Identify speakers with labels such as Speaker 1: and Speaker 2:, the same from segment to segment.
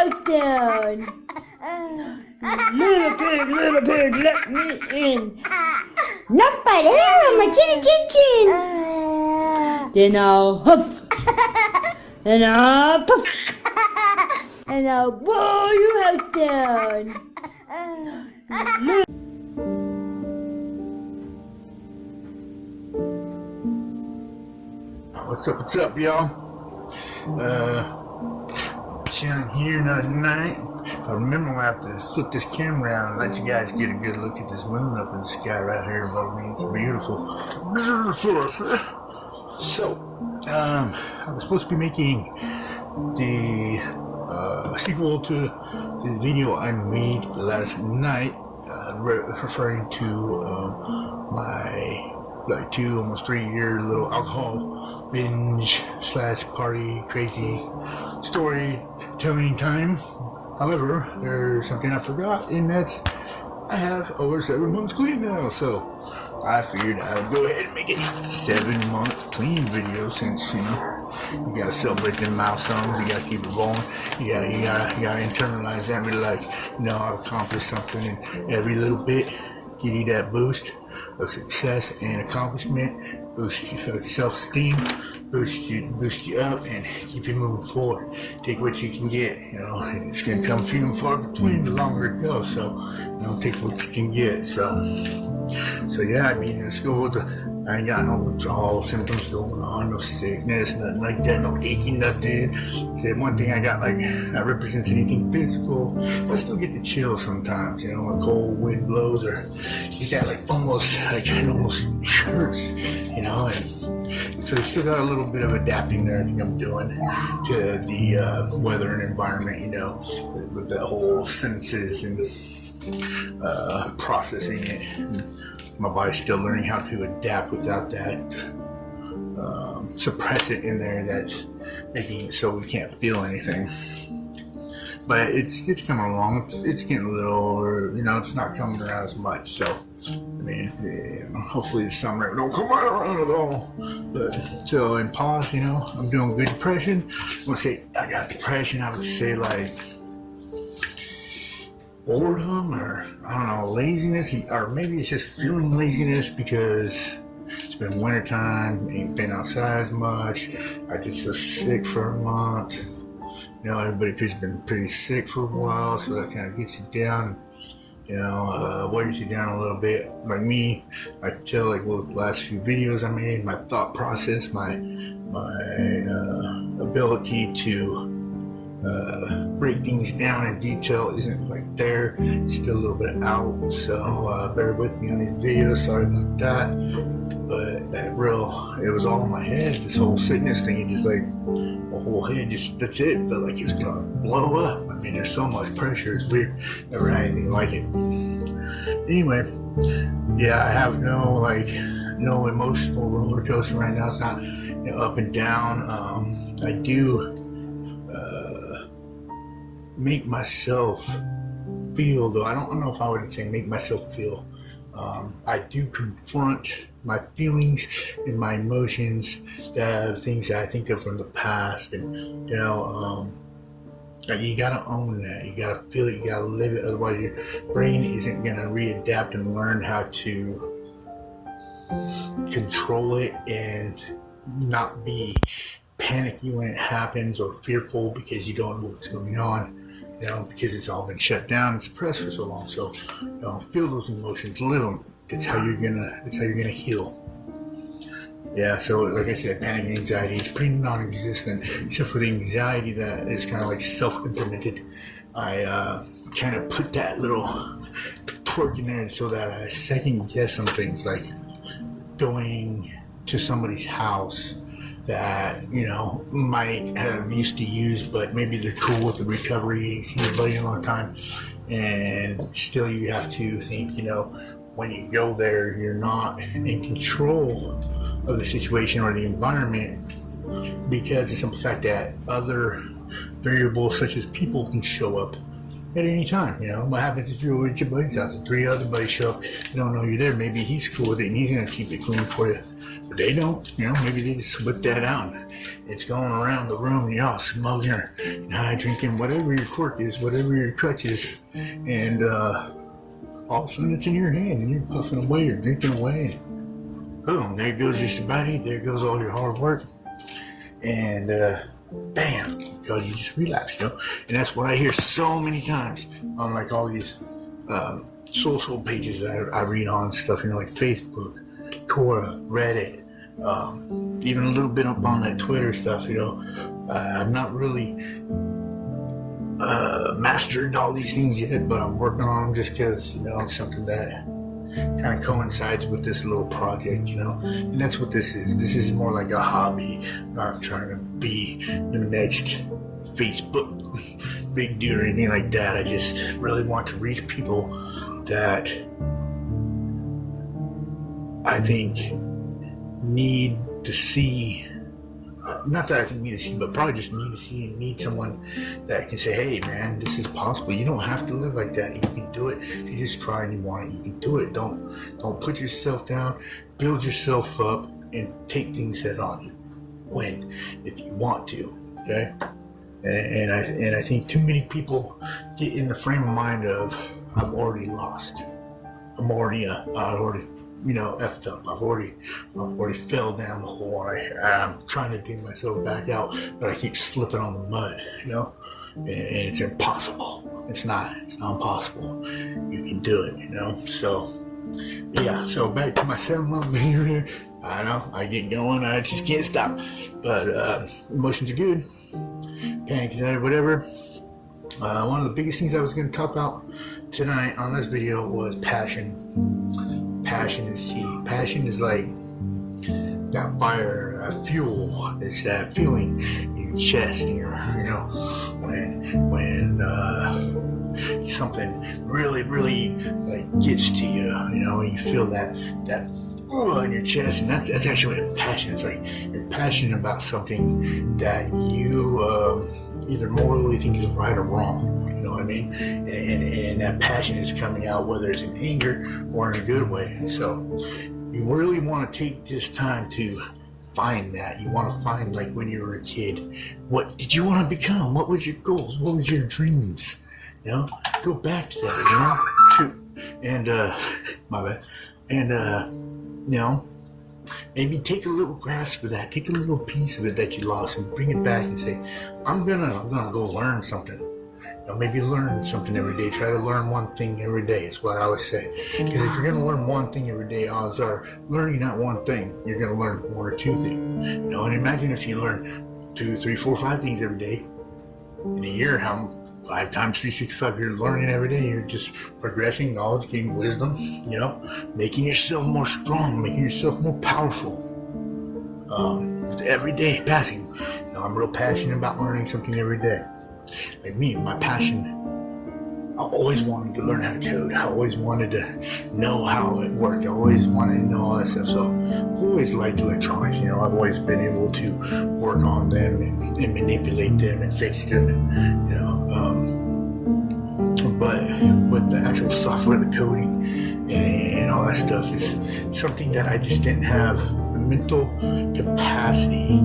Speaker 1: house down. Little pig, let me in. Not by the hair, my chin. Then I'll huff. And I'll puff. And I'll blow your house down.
Speaker 2: What's up, y'all? Chilling here another night. I remember I have to flip this camera around and let you guys get a good look at this moon up in the sky right here above me. It's beautiful. Beautiful. So, I was supposed to be making the sequel to the video I made last night, referring to my like 2, almost 3-year little alcohol binge / party crazy storytelling time. However, there's something I forgot, and that's I have over 7 months clean now, so I figured I would go ahead and make a 7-month clean video, since you gotta celebrate them milestones, you gotta keep it rolling, you gotta internalize that, be like, I've accomplished something, and every little bit give you that boost of success and accomplishment, boost your self-esteem, boost you up, and keep you moving forward. Take what you can get, it's gonna come few and far between the longer it goes, so take what you can get. So yeah, I mean, let's go with I ain't got no withdrawal symptoms going on, no sickness, nothing like that, no aching, nothing. The one thing I got, like, that represents anything physical, I still get the chills sometimes, when a cold wind blows, or you got it almost hurts, and so I still got a little bit of adapting there I think I'm doing to the weather and environment, with the whole senses and processing it. My body's still learning how to adapt without that suppress it in there that's making it so we can't feel anything. But it's coming along. It's getting a little older, it's not coming around as much. So I mean, hopefully this summer it don't come around at all. But so in PAWS, I'm doing good depression. I would say I got depression. I would say like boredom, or I don't know, laziness, or maybe it's just feeling laziness because it's been wintertime, ain't been outside as much. I just was sick for a month. Everybody's been pretty sick for a while, so that kind of gets you down, wears you down a little bit. Like me, I can tell, like, with the last few videos I made, my thought process, my ability to break things down in detail isn't like there. It's still a little bit out, so bear with me on these videos. Sorry about that, but it was all in my head. This whole sickness thing, just like my whole head, that's it. Felt like it was gonna blow up. I mean, there's so much pressure. It's weird. Never had anything like it. Anyway, yeah, I have no emotional roller coaster right now. It's not up and down. I do make myself feel, though I don't know if I would say make myself feel. I do confront my feelings and my emotions, things that I think of from the past, and you gotta own that. You gotta feel it. You gotta live it. Otherwise, your brain isn't gonna readapt and learn how to control it and not be panicky when it happens, or fearful because you don't know what's going on, because it's all been shut down and suppressed for so long. So, feel those emotions, live them. That's how you're gonna heal. Yeah. So, like I said, panic and anxiety is pretty non-existent, except for the anxiety that is kind of like self-implemented. I kind of put that little twerk in there so that I second guess some things, like going to somebody's house that might have used to use, but maybe they're cool with the recovery, ain't seen your buddy in a long time, and still you have to think, when you go there, you're not in control of the situation or the environment, because the simple fact that other variables such as people can show up at any time. What happens if you're at your buddy's house and 3 other buddies show up, you don't know you're there? Maybe he's cool with it and he's gonna keep it clean for you, but they don't. Maybe they just whip that out it's going around the room, and you're all smoking or drinking, whatever your quirk is, whatever your crutch is, and all of a sudden it's in your hand, and you're puffing away or drinking away, and boom, there goes your sobriety, there goes all your hard work, and bam, because you just relapse, you know. And that's what I hear so many times on like all these social pages that I read on and stuff, you know, like Facebook, Quora, Reddit, even a little bit up on that Twitter stuff, you know. I'm not really mastered all these things yet, but I'm working on them just because, you know, it's something that kind of coincides with this little project, you know. And that's what this is. This is more like a hobby. I'm not trying to be the next Facebook big dude or anything like that. I just really want to reach people that I think need to see, not that I think need to see, but probably just need to see and need someone that can say, hey man, this is possible. You don't have to live like that. You can do it. If you just try and you want it, you can do it. Don't put yourself down. Build yourself up and take things head on. Win if you want to. Okay? And I think too many people get in the frame of mind of, I've already lost. I've already you know, effed up. I've already fell down the hole. I'm trying to dig myself back out, but I keep slipping on the mud, you know, and it's impossible. It's not impossible. You can do it, you know. So yeah, so back to my 7-month video here. I know, I get going, I just can't stop. But emotions are good. Panic, anxiety, whatever. One of the biggest things I was going to talk about tonight on this video was passion. Passion is key. Passion is like that fire, that fuel. It's that feeling in your chest, and your, you know, when something really like gets to you, you know, and you feel that in your chest, and that's actually what passion is. Like you're passionate about something that you either morally think is right or wrong. You know what I mean? And that passion is coming out, whether it's in anger or in a good way. So you really want to take this time to find that. You want to find, like when you were a kid, what did you want to become? What was your goals? What was your dreams? You know, go back to that, you know? Shoot. And my bad. And you know, maybe take a little grasp of that, take a little piece of it that you lost and bring it back and say, I'm gonna go learn something. You know, maybe learn something every day. Try to learn one thing every day is what I always say. Because if you're gonna learn one thing every day, odds are learning that one thing, you're gonna learn 1 or 2 things. You know, and imagine if you learn 2, 3, 4, 5 things every day. In a year, how 5 times 365, you're learning every day. You're just progressing, knowledge, gaining wisdom, you know, making yourself more strong, making yourself more powerful. Every day passing. You know, I'm real passionate about learning something every day. Like me, my passion, I always wanted to learn how to code. I always wanted to know how it worked. I always wanted to know all that stuff. So I've always liked electronics. You know, I've always been able to work on them and manipulate them and fix them. And, you know, but with the actual software, the coding and all that stuff is something that I just didn't have the mental capacity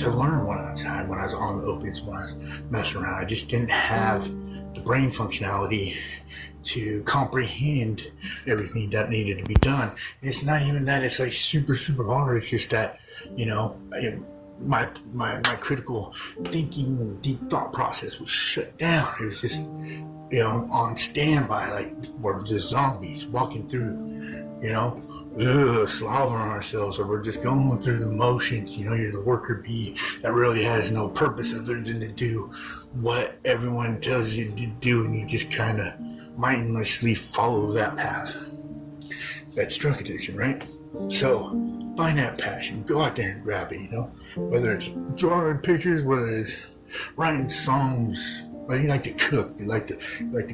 Speaker 2: to learn when I was high, when I was on the opiates, when I was messing around. I just didn't have the brain functionality to comprehend everything that needed to be done. And it's not even that it's like super hard. It's just that, you know, my critical thinking and deep thought process was shut down. It was just, you know, on standby, like we're just zombies walking through, you know, slobbering on ourselves, or we're just going through the motions. You know, you're the worker bee that really has no purpose other than to do what everyone tells you to do, and you just kind of mindlessly follow that path. That's drug addiction, right? So find that passion, go out there and grab it, you know, whether it's drawing pictures, whether it's writing songs, whether you like to cook, you like to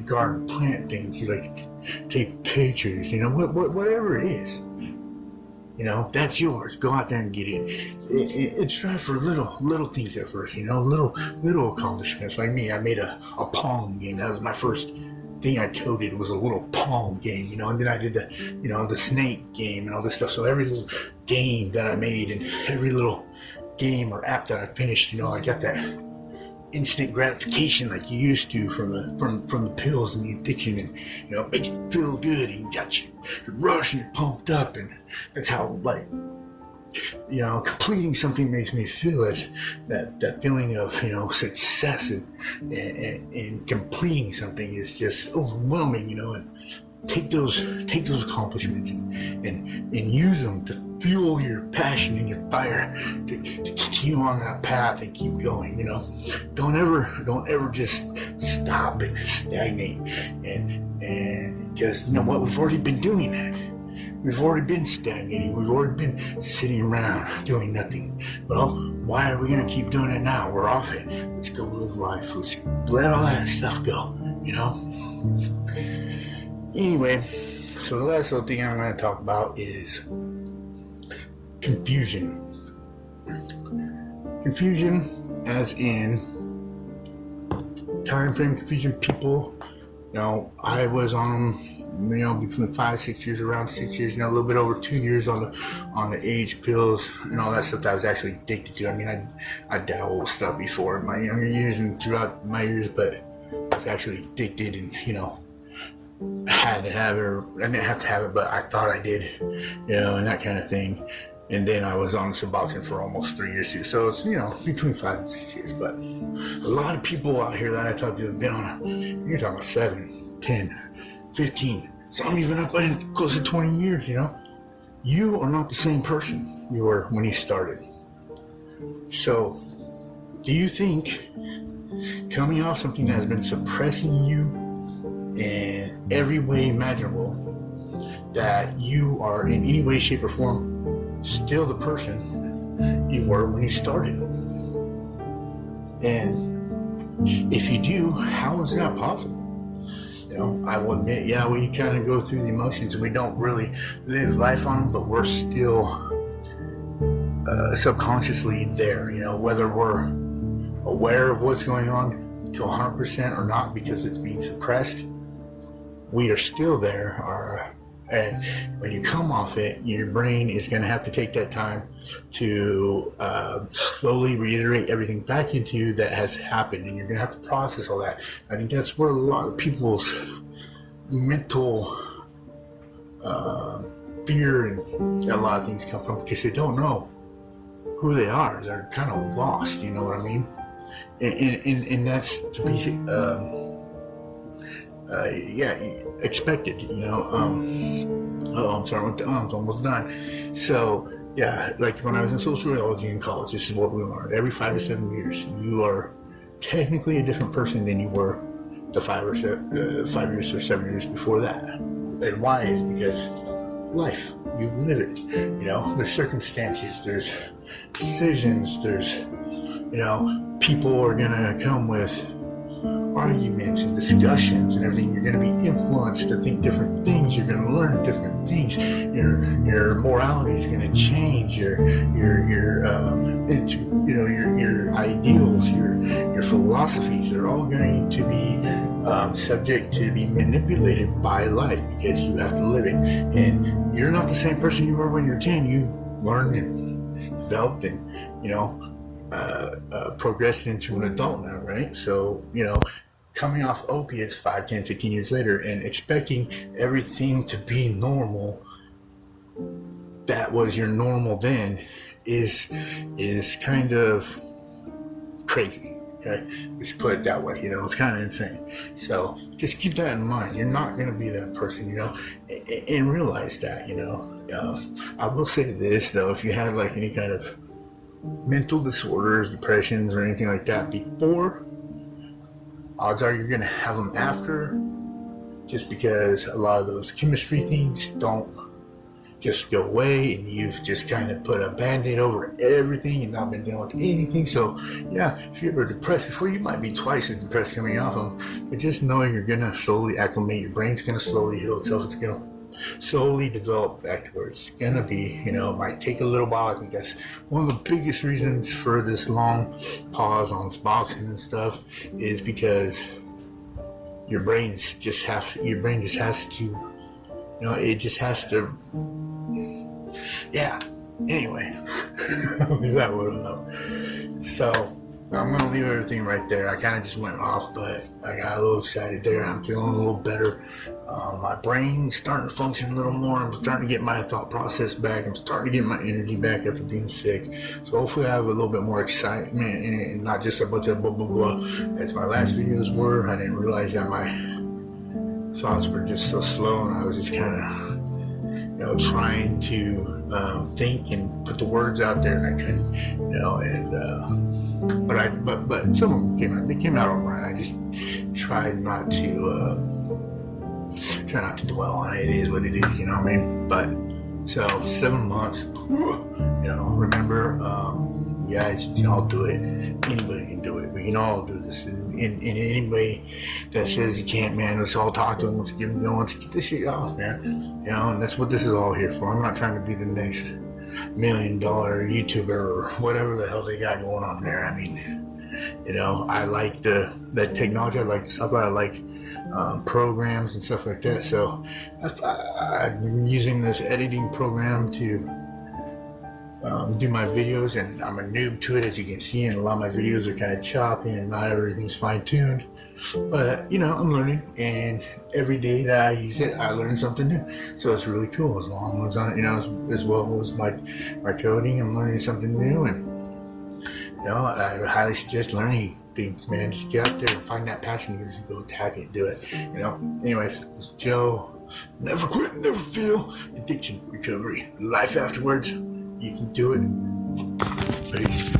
Speaker 2: garden, plant things, you like to take pictures, you know, whatever it is, you know, that's yours. Go out there and get it. And try for little things at first, you know, little accomplishments. Like me, I made a Pong game. That was my first thing I coded was a little palm game, you know, and then I did the, you know, the snake game and all this stuff. So every little game that I made and every little game or app that I finished, you know, I got that instant gratification like you used to from the pills and the addiction, and you know, make you feel good and got you rush and you're pumped up, and that's how, like, you know, completing something makes me feel that feeling of, you know, success, and completing something is just overwhelming, you know. And take those accomplishments and use them to fuel your passion and your fire to continue on that path and keep going, you know. Don't ever just stop and stagnate, and because, you know what, we've already been doing that. We've already been stagnating. We've already been sitting around doing nothing. Well, why are we going to keep doing it now? We're off it. Let's go live life. Let's let all that stuff go, you know? Anyway, so the last little thing I'm going to talk about is confusion. Confusion as in time frame confusion. People, you know, I was on, you know, between 5-6 years, around 6 years, you know, a little bit over 2 years on the age pills and all that stuff that I was actually addicted to. I mean, I dabbled with stuff before in my younger years and throughout my years, but I was actually addicted, and, you know, had to have it, or I didn't have to have it, but I thought I did, you know, and that kind of thing. And then I was on Suboxone for almost 3 years too. So it's, you know, between 5 and 6 years. But a lot of people out here that I talk to have been on, you're talking about 7, 10, 15, some even up in close to 20 years, you know. You are not the same person you were when you started. So, do you think coming off something that has been suppressing you in every way imaginable, that you are in any way, shape, or form still the person you were when you started? And if you do, how is that possible? You know, I will admit, yeah, we kind of go through the emotions and we don't really live life on them, but we're still subconsciously there, you know, whether we're aware of what's going on to 100% or not because it's being suppressed. We are still there, and when you come off it, your brain is going to have to take that time to slowly reiterate everything back into you that has happened, and you're going to have to process all that. I think that's where a lot of people's mental fear and a lot of things come from, because they don't know who they are. They're kind of lost, you know what I mean? And that's to be expected, you know. I'm sorry, I'm almost done. So, yeah, like when I was in sociology in college, this is what we learned. Every 5 to 7 years, you are technically a different person than you were the 5 years or 7 years before that. And why is because life, you live it. You know, there's circumstances, there's decisions, there's, you know, people are gonna come with arguments and discussions and everything. You're going to be influenced to think different things. You're going to learn different things. Your morality is going to change. Your ideals, your philosophies, they're all going to be subject to be manipulated by life because you have to live it. And you're not the same person you were when you're 10. You learned and developed and, you know, progressed into an adult now, right? So, you know, coming off opiates 5, 10, 15 years later and expecting everything to be normal that was your normal then is kind of crazy. Okay, let's put it that way. You know, it's kind of insane. So just keep that in mind. You're not going to be that person, you know, and realize that, you know. I will say this though, if you have like any kind of mental disorders, depressions, or anything like that before, odds are you're going to have them after, just because a lot of those chemistry things don't just go away, and you've just kind of put a band-aid over everything and not been dealing with anything. So yeah, if you're ever depressed before, you might be twice as depressed coming off them, but just knowing you're going to slowly acclimate, your brain's going to slowly heal itself, it's going to slowly develop back to where it's gonna be. You know, it might take a little while. I think that's one of the biggest reasons for this long pause on Suboxone and stuff, is because your brain just has to, it just has to, yeah. Anyway, I'll leave that one alone. So I'm gonna leave everything right there. I kind of just went off, but I got a little excited there. I'm feeling a little better. My brain's starting to function a little more. I'm starting to get my thought process back. I'm starting to get my energy back after being sick. So hopefully I have a little bit more excitement in it and not just a bunch of blah, blah, blah. As my last videos were, I didn't realize that my thoughts were just so slow, and I was just kind of, trying to think and put the words out there, and I couldn't, but some of them came out. They came out all right. I just tried not to dwell on it. It is what it is, you know what I mean? But so 7 months, remember, you guys can all do it. Anybody can do it. We can all do this. In anybody that says you can't, man, let's all talk to them. Let's get them going. Let's get this shit off, man. And that's what this is all here for. I'm not trying to be the next $1 million YouTuber or whatever the hell they got going on there. I mean, I like the technology. I like the software. I like programs and stuff like that. So I'm using this editing program to do my videos, and I'm a noob to it, as you can see, and a lot of my videos are kind of choppy and not everything's fine-tuned, but I'm learning, and every day that I use it I learn something new. So it's really cool. As long as on it, as well as my coding, I'm learning something new. And I highly suggest learning things, man. Just get out there and find that passion, and go attack it, do it. Anyways, it's Joe. Never quit, never fail. Addiction recovery, life afterwards. You can do it. Peace.